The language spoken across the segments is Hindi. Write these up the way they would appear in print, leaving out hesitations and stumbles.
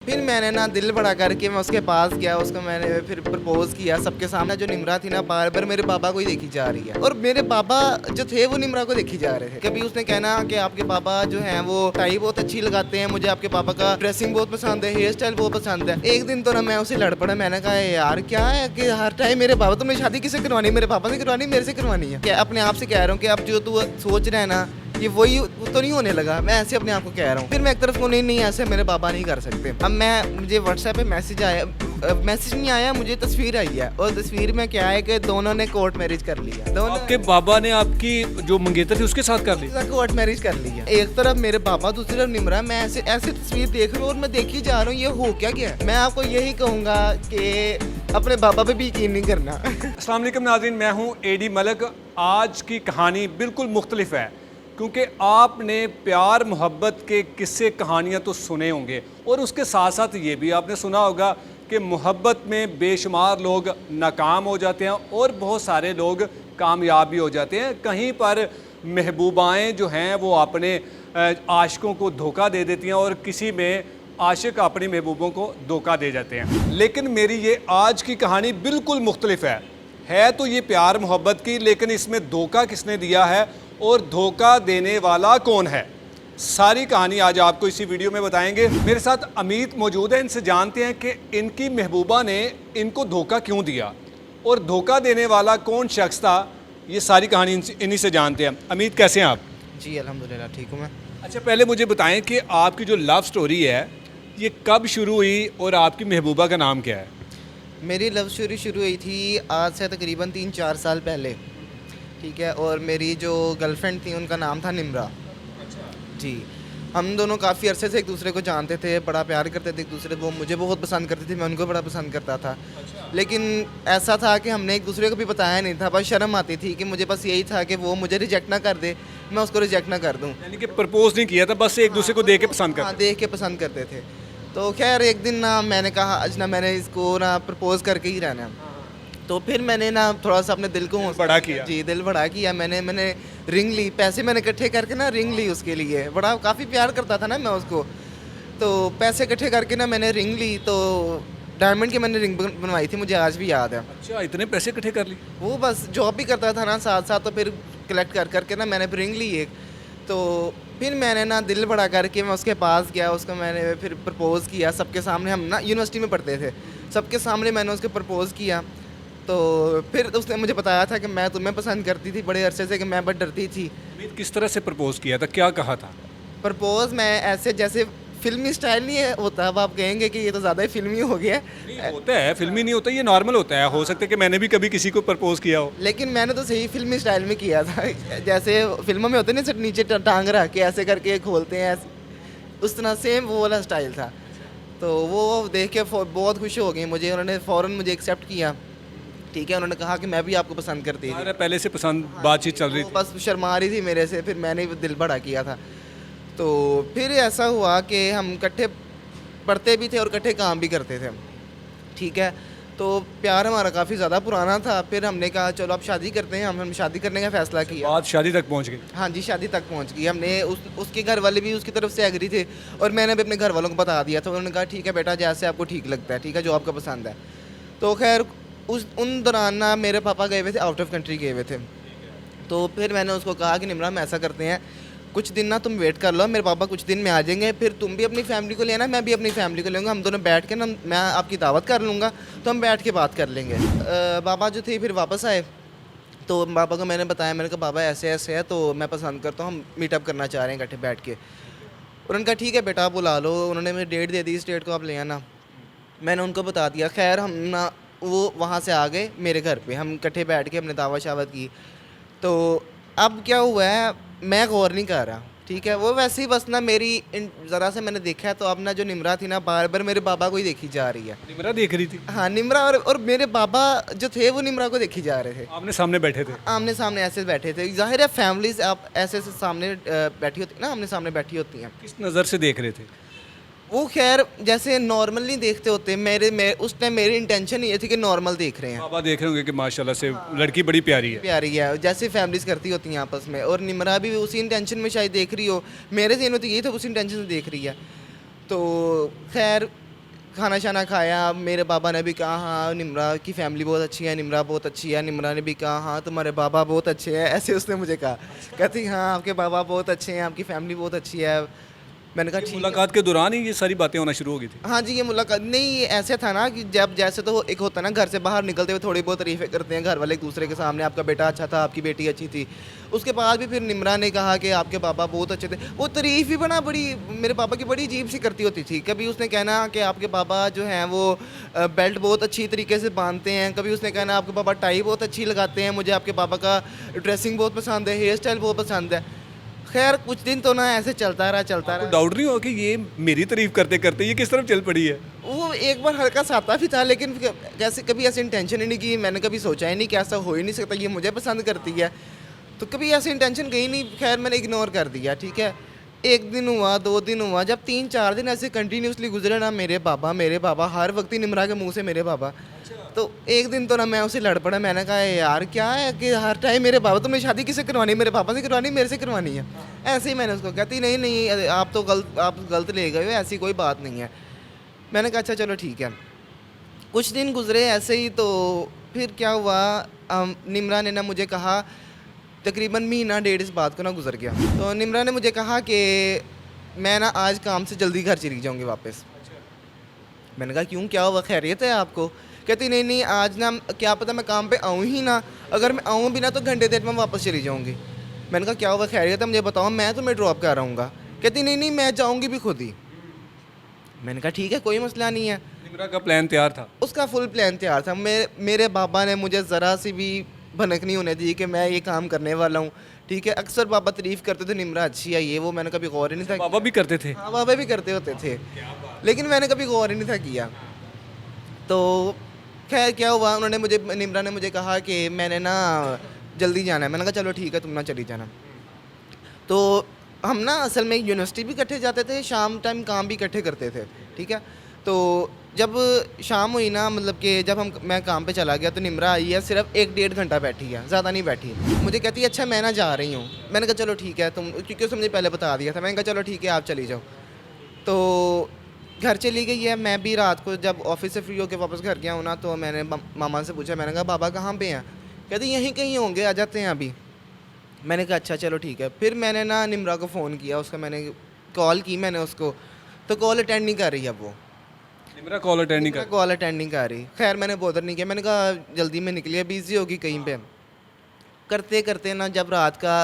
फिर मैंने ना दिल बड़ा करके मैं उसके पास गया, उसको मैंने फिर प्रपोज किया सबके सामने। जो निम्रा थी ना बार बार मेरे पापा को ही देखी जा रही है, और मेरे पापा जो थे वो निम्रा को देखी जा रहे थे। कभी उसने कहना कि आपके पापा जो हैं वो टाई बहुत अच्छी लगाते हैं, मुझे आपके पापा का ड्रेसिंग बहुत पसंद है, हेयर स्टाइल बहुत पसंद है। एक दिन तो ना मैं उसे लड़ पड़ा, मैंने कहा यार क्या है कि हर टाइम मेरे पापा, तुमने शादी किससे करवानी है? मेरे पापा से करवानी, मेरे से करवानी है क्या? अपने आप से कह रहा हूँ कि अब जो तू सोच रहा है ना ये वही तो नहीं होने लगा। मैं ऐसे अपने आप को कह रहा हूँ। फिर मैं एक तरफ को नहीं ऐसे मेरे पापा नहीं कर सकते। अब मुझे व्हाट्सएप पे मैसेज आया, मैसेज नहीं आया, मुझे तस्वीर आई है, और तस्वीर में क्या है कि दोनों ने कोर्ट मैरिज कर लिया। दोनों आपके बाबा ने आपकी जो मंगेतर थी उसके साथ कर ली? कोर्ट मैरिज कर लिया। एक तरफ मेरे पापा, दूसरी तरफ निम्रा। मैं ऐसे ऐसे तस्वीर देख रहा हूँ और मैं देखी जा रहा हूँ, ये हो क्या गया। मैं आपको यही कहूँगा कि अपने पापा पे भी यकीन नहीं करना। अस्सलाम वालेकुम नाज़रीन, मैं हूँ एडी मलक। आज की कहानी बिल्कुल मुख्तलिफ है, क्योंकि आपने प्यार मोहब्बत के किस्से कहानियाँ तो सुने होंगे, और उसके साथ साथ ये भी आपने सुना होगा कि मोहब्बत में बेशुमार लोग नाकाम हो जाते हैं और बहुत सारे लोग कामयाब भी हो जाते हैं। कहीं पर महबूबाएँ जो हैं वो अपने आशिकों को धोखा दे देती हैं, और किसी में आशिक अपनी महबूबों को धोखा दे जाते हैं। लेकिन मेरी ये आज की कहानी बिल्कुल मुख्तलिफ है तो ये प्यार मोहब्बत की, लेकिन इसमें धोखा किसने दिया है और धोखा देने वाला कौन है, सारी कहानी आज आपको इसी वीडियो में बताएंगे। मेरे साथ अमीत मौजूद है, इनसे जानते हैं कि इनकी महबूबा ने इनको धोखा क्यों दिया और धोखा देने वाला कौन शख्स था। ये सारी कहानी इन्हीं से जानते हैं। अमीत, कैसे हैं आप? जी अल्हम्दुलिल्लाह ठीक हूँ मैं। अच्छा, पहले मुझे बताएं कि आपकी जो लव स्टोरी है ये कब शुरू हुई और आपकी महबूबा का नाम क्या है? मेरी लव स्टोरी शुरू हुई थी आज से तकरीबन 3-4 साल पहले, ठीक है। और मेरी जो गर्लफ्रेंड थी उनका नाम था निम्रा। जी, हम दोनों काफ़ी अरसे से एक दूसरे को जानते थे, बड़ा प्यार करते थे एक दूसरे को। मुझे बहुत पसंद करती थी, मैं उनको बड़ा पसंद करता था। लेकिन ऐसा था कि हमने एक दूसरे को भी बताया नहीं था, बस शर्म आती थी कि मुझे बस यही था कि वो मुझे रिजेक्ट ना कर दे, मैं उसको रिजेक्ट ना कर दूँ। यानी कि प्रपोज नहीं किया था, बस एक दूसरे को देख के पसंद हाँ, कर। देख के पसंद करते थे। तो खैर एक दिन ना मैंने कहा आज ना मैंने इसको ना प्रपोज करके ही रहना है। तो फिर मैंने ना थोड़ा सा अपने दिल को बड़ा किया। जी, दिल बड़ा किया। मैंने रिंग ली, पैसे मैंने इकट्ठे करके ना रिंग ली उसके लिए। बड़ा काफ़ी प्यार करता था ना मैं उसको, तो पैसे इकट्ठे करके ना मैंने रिंग ली। तो डायमंड की मैंने रिंग बनवाई थी, मुझे आज भी याद है। अच्छा, इतने पैसे इकट्ठे कर लिए? वो बस जॉब भी करता था ना साथ साथ, तो फिर कलेक्ट कर करके ना मैंने रिंग ली एक। तो फिर मैंने ना दिल बड़ा करके मैं उसके पास गया, उसको मैंने फिर प्रपोज़ किया सबके सामने। हम ना यूनिवर्सिटी में पढ़ते थे, सबके सामने मैंने उसको प्रपोज़ किया। तो फिर उसने मुझे बताया था कि मैं तुम्हें पसंद करती थी बड़े अरसे से, कि मैं बट डरती थी। अमीत, किस तरह से प्रपोज किया था, क्या कहा था? प्रपोज़ मैं ऐसे जैसे फिल्मी स्टाइल नहीं है होता, अब आप कहेंगे कि ये तो ज़्यादा ही फिल्मी हो गया। नहीं होता है, फिल्मी नहीं होता, ये नॉर्मल होता है। हो सकता है कि मैंने भी कभी किसी को प्रपोज किया हो। लेकिन मैंने तो सही फिल्मी स्टाइल में किया था, जैसे फिल्मों में होते हैं ना, सिर्फ नीचे टांग रख के ऐसे करके खोलते हैं, उस तरह सेम वो वाला स्टाइल था। तो वो देख के बहुत खुश हो गई मुझे, उन्होंने फ़ौरन मुझे एक्सेप्ट किया, ठीक है। उन्होंने कहा कि मैं भी आपको पसंद करती थी। अरे, पहले से पसंद बातचीत चल रही वो थी? बस शर्मा रही थी मेरे से, फिर मैंने भी दिल बड़ा किया था। तो फिर ऐसा हुआ कि हम इकट्ठे पढ़ते भी थे और इकट्ठे काम भी करते थे, ठीक है। तो प्यार हमारा काफ़ी ज़्यादा पुराना था। फिर हमने कहा चलो अब शादी करते हैं। हम शादी करने का फ़ैसला किया। बात शादी तक पहुंच गई? हाँ जी, शादी तक पहुंच गई। हमने उसके घर वाले भी उसकी तरफ से एग्री थे, और मैंने भी अपने घर वालों को बता दिया था। उन्होंने कहा ठीक है बेटा, जैसे आपको ठीक लगता है, ठीक है, जो आपको पसंद है। तो खैर उन दौरान ना मेरे पापा गए हुए थे, आउट ऑफ कंट्री गए हुए थे। तो फिर मैंने उसको कहा कि निम्रा, हम ऐसा करते हैं, कुछ दिन ना तुम वेट कर लो, मेरे पापा कुछ दिन में आ जाएंगे, फिर तुम भी अपनी फैमिली को लेना, मैं भी अपनी फैमिली को लूँगा, हम दोनों बैठ के ना, मैं आपकी दावत कर लूँगा, तो हम बैठ के बात कर लेंगे। बाबा जो थे फिर वापस आए, तो पापा को मैंने बताया, मैंने कहा बाबा ऐसे ऐसे है, तो मैं पसंद करता हूँ, हम मीटअप करना चाह रहे हैं इकट्ठे बैठ के। उन्होंने कहा ठीक है बेटा, आप बुला लो। उन्होंने मुझे डेट दे दी, इस डेट को आप ले आना। मैंने उनको बता दिया। खैर हम ना वो वहाँ से आ गए मेरे घर पे, हम इकट्ठे बैठ के हमने दावत शावत की। तो अब क्या हुआ है, मैं गौर नहीं कर रहा, ठीक है। वो वैसे ही बस ना मेरी ज़रा से मैंने देखा है, तो अब ना जो निम्रा थी ना बार बार मेरे पापा को ही देखी जा रही है। निम्रा देख रही थी? हाँ, निम्रा और मेरे पापा जो थे वो निम्रा को देखी जा रहे थे। आपने सामने बैठे थे? आमने सामने ऐसे बैठे थे। जाहिर है फैमिलीज आप ऐसे ऐसे सामने बैठी होती ना, आमने सामने बैठी होती हैं। किस नज़र से देख रहे थे? वो खैर जैसे नॉर्मल नहीं देखते होते, उस टाइम मेरी इंटेंशन ये थी कि नॉर्मल देख रहे हैं, बाबा देख रहे होंगे कि माशाल्लाह से लड़की बड़ी प्यारी है। प्यारी है, जैसे फैमिलीज करती होती हैं आपस में। और निम्रा भी उसी इंटेंशन में शायद देख रही हो, मेरे जहन में तो यही था, उसी इंटेंशन से देख रही है। तो खैर खाना शाना खाया। मेरे बाबा ने भी कहा हाँ निम्रा की फैमिली बहुत अच्छी है, निम्रा बहुत अच्छी है। निम्रा ने भी कहा हाँ तुम्हारे बाबा बहुत अच्छे हैं, ऐसे उसने मुझे कहा। कहती हाँ आपके बाबा बहुत अच्छे हैं, आपकी फैमिली बहुत अच्छी है। मैंने कहा ये ठीक है। मुलाकात के दौरान ही ये सारी बातें होना शुरू हो गई थी? हाँ जी, ये मुलाकात नहीं, ये ऐसे था ना कि जब जैसे तो एक होता है ना, घर से बाहर निकलते हुए थोड़ी बहुत तारीफ़ें करते हैं घर वाले एक दूसरे के सामने, आपका बेटा अच्छा था, आपकी बेटी अच्छी थी। उसके बाद भी फिर निम्रा ने कहा कि आपके पापा बहुत अच्छे थे। वो तारीफ़ भी बना बड़ी मेरे पापा की बड़ी अजीब सी करती होती थी। कभी उसने कहना कि आपके पापा जो हैं वो बेल्ट बहुत अच्छी तरीके से बांधते हैं, कभी उसने कहना आपके पापा टाई बहुत अच्छी लगाते हैं, मुझे आपके पापा का ड्रेसिंग बहुत पसंद है, हेयर स्टाइल बहुत पसंद है। खैर कुछ दिन तो ना ऐसे चलता आपको रहा। डाउट नहीं हुआ कि ये मेरी तारीफ करते करते ये किस तरफ चल पड़ी है? वो एक बार हल्का सा आता भी था, लेकिन जैसे कभी ऐसी इंटेंशन ही नहीं की। मैंने कभी सोचा ही नहीं कि ऐसा हो ही नहीं सकता, ये मुझे पसंद करती है, तो कभी ऐसी इंटेंशन गई नहीं। खैर मैंने इग्नोर कर दिया, ठीक है। एक दिन हुआ, 2 दिन हुआ, जब 3-4 दिन ऐसे कंटिन्यूसली गुजरे ना, मेरे पापा हर वक्त ही निम्रा के मुंह से मेरे पापा। तो एक दिन तो ना मैं उससे लड़ पड़ा। मैंने कहा यार क्या है कि हर टाइम मेरे पापा, तुमने शादी किससे करवानी है? मेरे पापा से करवानी, मेरे से करवानी है। ऐसे ही मैंने उसको कहती नहीं नहीं अरे आप गलत ले गए हो, ऐसी कोई बात नहीं है। मैंने कहा अच्छा चलो ठीक है। कुछ दिन गुजरे ऐसे ही, तो फिर क्या हुआ, निम्रा ने ना मुझे कहा, तकरीबन महीना डेढ़ इस बात को ना गुजर गया, तो निम्रा ने मुझे कहा कि मैं ना आज काम से जल्दी घर चली जाऊँगी वापस। मैंने कहा क्यों, क्या हुआ, खैरियत है आपको? कहती नहीं नहीं आज ना क्या पता मैं काम पे आऊँ ही ना, अगर मैं आऊँ भी ना तो घंटे देर में वापस चली जाऊँगी। मैंने कहा क्या हुआ, खैरियत है, मुझे बताओ, मैं तुम्हें ड्रॉप कर आऊँगा। कहती नहीं नहीं मैं जाऊँगी भी खुद ही। मैंने कहा ठीक है कोई मसला नहीं है। निम्रा का प्लान तैयार था? उसका फुल प्लान तैयार था। मेरे बाबा ने मुझे ज़रा सी भी भनक नहीं होने दी कि मैं ये काम करने वाला हूँ, ठीक है। अक्सर पापा तारीफ़ करते थे निम्रा अच्छी है, ये वो, मैंने कभी गौर ही नहीं था। पापा भी करते थे? हाँ पापा भी करते होते थे, लेकिन मैंने कभी गौर ही नहीं था किया। तो खैर क्या हुआ, निम्रा ने मुझे कहा कि मैंने ना जल्दी जाना है। मैंने कहा चलो ठीक है तुम ना चली जाना। तो हम ना असल में यूनिवर्सिटी भी इकट्ठे जाते थे, शाम टाइम काम भी इकट्ठे करते थे, ठीक है। तो जब शाम हुई ना, मतलब कि जब मैं काम पे चला गया, तो निम्रा आई है, सिर्फ 1-1.5 घंटा बैठी है, ज़्यादा नहीं बैठी। मुझे कहती है अच्छा मैं ना जा रही हूँ। मैंने कहा चलो ठीक है तुम, क्योंकि उसने मुझे पहले बता दिया था। मैंने कहा चलो ठीक है आप चली जाओ। तो घर चली गई है। मैं भी रात को जब ऑफिस से फ्री होकर वापस घर गया हूँ ना, तो मैंने मामा से पूछा, मैंने कहा बाबा कहाँ पे हैं? कहते यहीं कहीं होंगे, आ जाते हैं अभी। मैंने कहा अच्छा चलो ठीक है। फिर मैंने ना निम्रा को फ़ोन किया, उसका मैंने कॉल की मैंने उसको, तो कॉल अटेंड नहीं कर रही अब वो। निम्रा कॉल अटेंड नहीं कर? कॉल अटेंड नहीं कर रही। खैर मैंने बॉदर नहीं किया, मैंने कहा जल्दी में निकलिए, बिज़ी होगी कहीं पे। करते करते ना जब रात का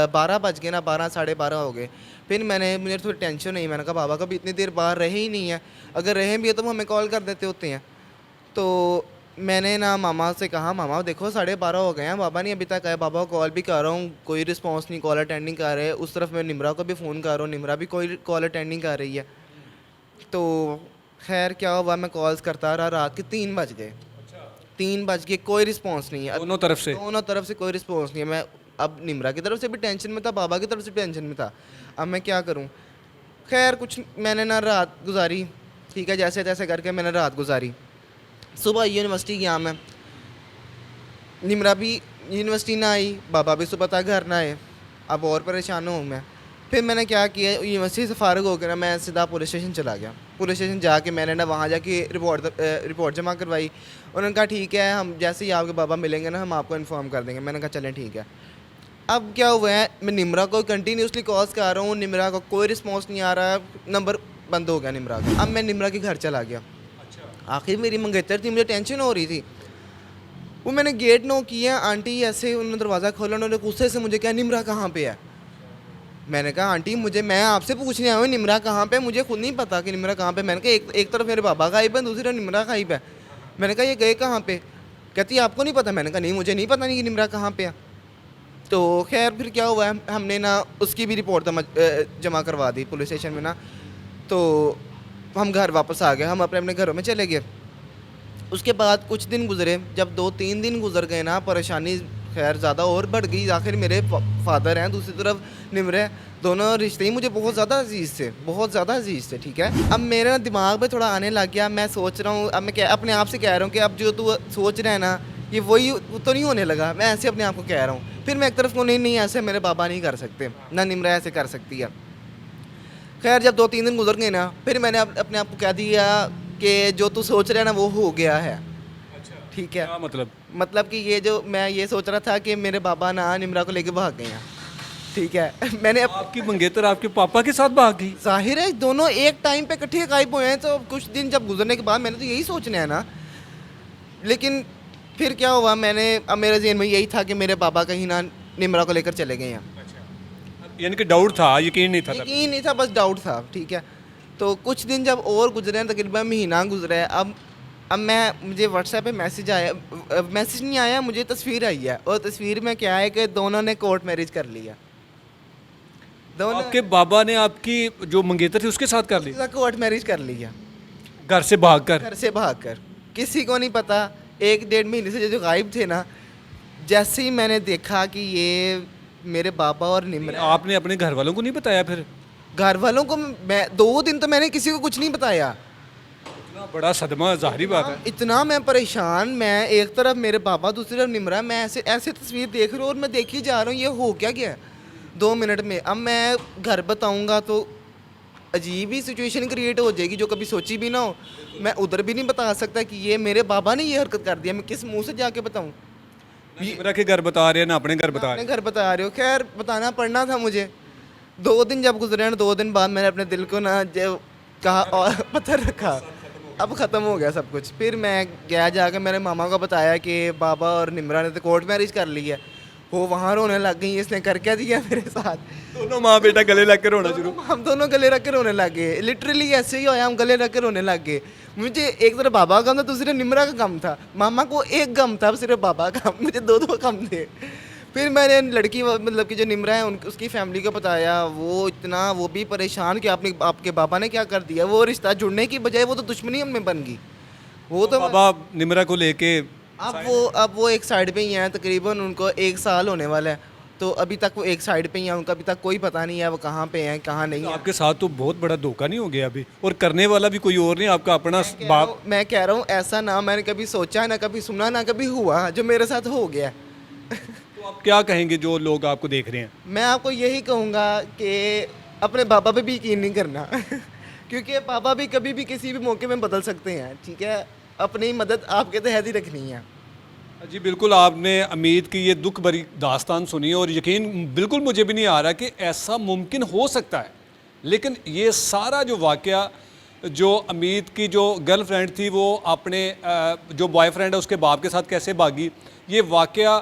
12 बज गए ना, 12 साढ़े 12 हो गए। फिर मुझे थोड़ी टेंशन हुई। मैंने कहा बाबा कभी इतनी देर बाहर रहे ही नहीं है, अगर रहे भी है तो वो हमें कॉल कर देते होते हैं। तो मैंने ना मामा से कहा मामा देखो 12:30 हो गए हैं, बाबा नहीं अभी तक आए। बाबा को कॉल भी कर रहा हूँ, कोई रिस्पांस नहीं, कॉल अटेंड नहीं कर रहे। उस तरफ मैं निम्रा को भी फ़ोन कर रहा हूँ, निम्रा भी कोई कॉल अटेंड नहीं कर रही है। तो खैर क्या हुआ, मैं कॉल्स करता रहा, रात के 3 बज गए। 3 बज के कोई रिस्पॉन्स नहीं है। दोनों तरफ से? दोनों तरफ से कोई रिस्पॉन्स नहीं है। मैं अब निम्रा की तरफ से भी टेंशन में था, बाबा की तरफ से भी टेंशन में था, अब मैं क्या करूं। खैर कुछ मैंने ना रात गुजारी, ठीक है, जैसे तैसे करके मैंने रात गुजारी। सुबह यूनिवर्सिटी गया मैं, निम्रा भी यूनिवर्सिटी ना आई, बाबा भी सुबह तक घर ना आए। अब और परेशान हूँ मैं। फिर मैंने क्या किया, यूनिवर्सिटी से फ़ारिग होकर ना मैं सीधा पुलिस स्टेशन चला गया। पुलिस स्टेशन जाके मैंने ना वहाँ जाके रिपोर्ट जमा करवाई। उन्होंने कहा ठीक है, हम जैसे ही आपके बाबा मिलेंगे ना हम आपको इन्फॉर्म कर देंगे। मैंने कहा चलें ठीक है। अब क्या हुआ है, मैं निम्रा को कंटिन्यूसली कॉल्स कर रहा हूँ, निम्रा का कोई रिस्पॉन्स नहीं आ रहा है, नंबर बंद हो गया निम्रा का। अब मैं निम्रा के घर चला गया। आखिर मेरी मंगेतर थी, मुझे टेंशन हो रही थी। वो मैंने गेट नॉक किया, आंटी ऐसे उन्होंने दरवाज़ा खोला, उन्होंने गुस्से से मुझे कहा निम्रा कहाँ पे है। मैंने कहा आंटी मैं आपसे पूछने आया हूँ निम्रा कहाँ पे, मुझे खुद नहीं पता कि निम्रा कहाँ पे। मैंने कहा एक तरफ मेरे बाबा गायब है, दूसरी तरफ निम्रा गायब है। मैंने कहा ये गए कहाँ पे? कहती आपको नहीं पता? मैंने कहा नहीं मुझे नहीं पता नहीं कि निम्रा कहाँ पे है। तो खैर फिर क्या हुआ है, हमने ना उसकी भी रिपोर्ट जमा करवा दी पुलिस स्टेशन में ना। तो हम घर वापस आ गए, हम अपने अपने घरों में चले गए। उसके बाद कुछ दिन गुजरे, जब 2-3 दिन गुजर गए ना, परेशानी खैर ज़्यादा और बढ़ गई। आखिर मेरे फादर हैं, दूसरी तरफ निम्र है, दोनों रिश्ते ही मुझे बहुत ज़्यादा अजीज़ थे, बहुत ज़्यादा अजीज़ थे, ठीक है। अब मेरे दिमाग में थोड़ा आने लग गया, मैं सोच रहा हूँ, अब मैं अपने आप से कह रहा हूँ कि अब जो तू सोच रहा है ना ये वही तो नहीं होने लगा। मैं ऐसे अपने आप को कह रहा हूँ। फिर मैं एक तरफ को नहीं ऐसे मेरे बाबा नहीं कर सकते, ना निम्रा ऐसे कर सकती है। खैर जब 2-3 दिन गुजर गए ना, फिर मैंने अपने आप को कह दिया कि जो तू सोच रहा है ना वो हो गया है। ठीक है, क्या मतलब? मतलब कि ये जो मैं ये सोच रहा था कि मेरे बाबा ना निम्रा को लेके भाग गए हैं। ठीक है मैंने आपकी मंगेतर आपके पापा के साथ भाग गई? जाहिर है दोनों एक टाइम पे इकट्ठे गायब हुए हैं, तो कुछ दिन जब गुजरने के बाद मैंने तो यही सोचना है ना। लेकिन फिर क्या हुआ, अब मेरे ज़हन में यही था कि मेरे बाबा कहीं ना निम्रा को लेकर चले गए हैं। यानी कि डाउट था, यकीन नहीं था तब? यकीन नहीं था, बस डाउट था। ठीक है, तो कुछ दिन जब और गुजरे हैं, तकरीबन महीना गुजरा है, अब मुझे व्हाट्सएप पे मैसेज आया, मैसेज नहीं आया, मुझे तस्वीर आई है, और तस्वीर में क्या है कि दोनों ने कोर्ट मैरिज कर लिया। दोनों आपके बाबा ने आपकी जो मंगेतर थी उसके साथ कर ली? कोर्ट मैरिज कर लिया, घर से भाग कर? घर से भागकर। किसी को नहीं पता, 1-1.5 महीने से जो गायब थे ना, जैसे ही मैंने देखा कि ये मेरे बाबा और निम्रा। आपने अपने घर वालों को नहीं बताया फिर? घर वालों को मैं 2 दिन तो मैंने किसी को कुछ नहीं बताया। इतना बड़ा सदमा, जाहिर बात है। इतना मैं परेशान, मैं एक तरफ मेरे बाबा, दूसरी तरफ निम्रा, मैं ऐसे ऐसे तस्वीर देख रहा हूँ और मैं देख ही जा रहा हूँ ये हो क्या गया 2 मिनट में। अब मैं घर बताऊँगा तो अजीब ही सिचुएशन क्रिएट हो जाएगी जो कभी सोची भी ना हो। मैं उधर भी नहीं बता सकता कि ये मेरे बाबा ने ये हरकत कर दिया, मैं किस मुंह से जाके बताऊँ। मेरा के घर बता रहे हैं ना अपने घर बता रहे अपने घर बता रहे हो, खैर बताना पड़ना था मुझे। 2 दिन जब गुजरे ना, 2 दिन बाद मैंने अपने दिल को ना जो कहा और पत्थर रखा, अब ख़त्म हो गया सब कुछ। फिर मैं गया जाकर मेरे मामा को बताया कि बाबा और निम्रा ने तो कोर्ट मैरिज कर ली है। वो वहाँ रोने लग गई, इसने कर क्या दिया मेरे साथ। दोनों माँ बेटा गले लग कर रोना शुरू? हम दोनों गले रख के रोने लग गए, लिटरली ऐसे ही होया, हम गले रख के रोने लग गए। मुझे एक तरफ बाबा का गम था, दूसरे निम्रा का गम था। मामा को एक गम था, सिर्फ बाबा का, मुझे 2 गम थे। फिर मैंने लड़की मतलब कि जो निम्रा है उसकी फैमिली को बताया, वो भी परेशान कि आपके बाबा ने क्या कर दिया। वो रिश्ता जुड़ने की बजाय वो तो दुश्मनी हमें बन गई। वो तो बाबा निम्रा को लेके अब वो एक साइड पे ही हैं, तकरीबन उनको 1 साल होने वाला है, तो अभी तक वो एक साइड पे ही हैं, उनका अभी तक कोई पता नहीं है वो कहाँ पे हैं कहाँ नहीं है। आपके साथ तो बहुत बड़ा धोखा नहीं हो गया अभी? और करने वाला भी कोई और नहीं, आपका अपना बाप? मैं कह रहा हूँ ऐसा ना मैंने कभी सोचा, ना कभी सुना, ना कभी हुआ, जो मेरे साथ हो गया। तो आप क्या कहेंगे जो लोग आपको देख रहे हैं? मैं आपको यही कहूँगा कि अपने बाबा पे भी यकीन नहीं करना क्योंकि पापा भी कभी भी किसी भी मौके में बदल सकते हैं। ठीक है, अपनी मदद आपके तहत ही रखनी है। जी बिल्कुल, आपने अमीद की ये दुख भरी दास्तान सुनी और यकीन बिल्कुल मुझे भी नहीं आ रहा कि ऐसा मुमकिन हो सकता है। लेकिन ये सारा जो वाक़या, जो अमीद की जो गर्लफ्रेंड थी वो अपने जो बॉयफ्रेंड है उसके बाप के साथ कैसे भागी, ये वाक़या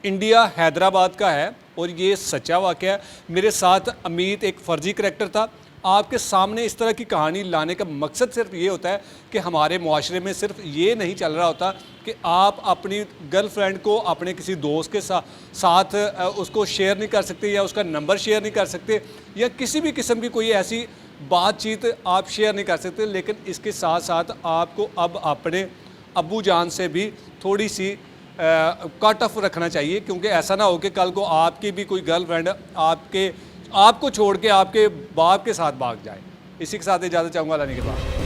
इंडिया हैदराबाद का है और ये सच्चा वाक़या है। मेरे साथ अमीद एक फ़र्जी करैक्टर था। आपके सामने इस तरह की कहानी लाने का मकसद सिर्फ ये होता है कि हमारे मुआशरे में सिर्फ ये नहीं चल रहा होता कि आप अपनी गर्लफ्रेंड को अपने किसी दोस्त के साथ उसको शेयर नहीं कर सकते या उसका नंबर शेयर नहीं कर सकते या किसी भी किस्म की कोई ऐसी बातचीत आप शेयर नहीं कर सकते। लेकिन इसके साथ साथ आपको अब अपने अब्बू जान से भी थोड़ी सी कट ऑफ रखना चाहिए, क्योंकि ऐसा ना हो कि कल को आपकी भी कोई गर्लफ्रेंड आपको छोड़ के आपके बाप के साथ भाग जाए। इसी के साथ इजाज़त चाहूँगा, लाने के बाद।